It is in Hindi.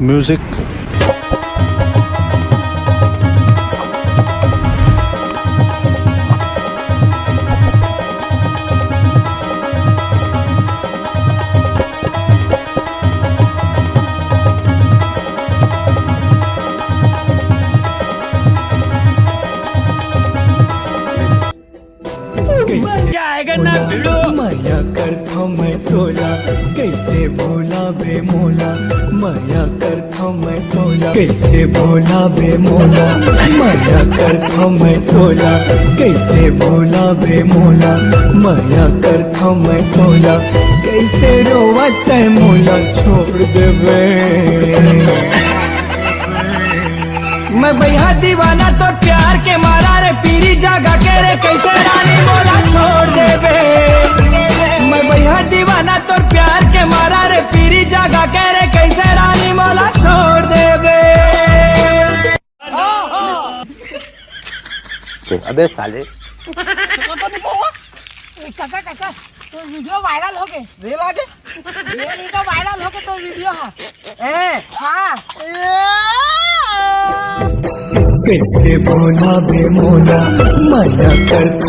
म्यूजिक। जाएगा ना भिड़ो माया करता मैं तोला कैसे भोला बे मोला माया करता मैं तोला कैसे भोला बे मोला माया करता मैं तोला कैसे भोला बे मोला माया करता मैं तोला कैसे रोवत है मोला छोड़ दे बे मैं भैया दीवाना तो प्यार के मारा रे पीरी जागा के रे कैसे रानी मोला छोड़ दे बे मैं भैया दीवाना तो प्यार के मारा रे पीरी जागा के रे कैसे रानी मोला छोड़ दे बे। अबे साले काका काका तो वीडियो वायरल हो गए रेल आगे रेल का वायरल हो गए तो वीडियो ए हाँ कैसे भोला बे मोला माया करता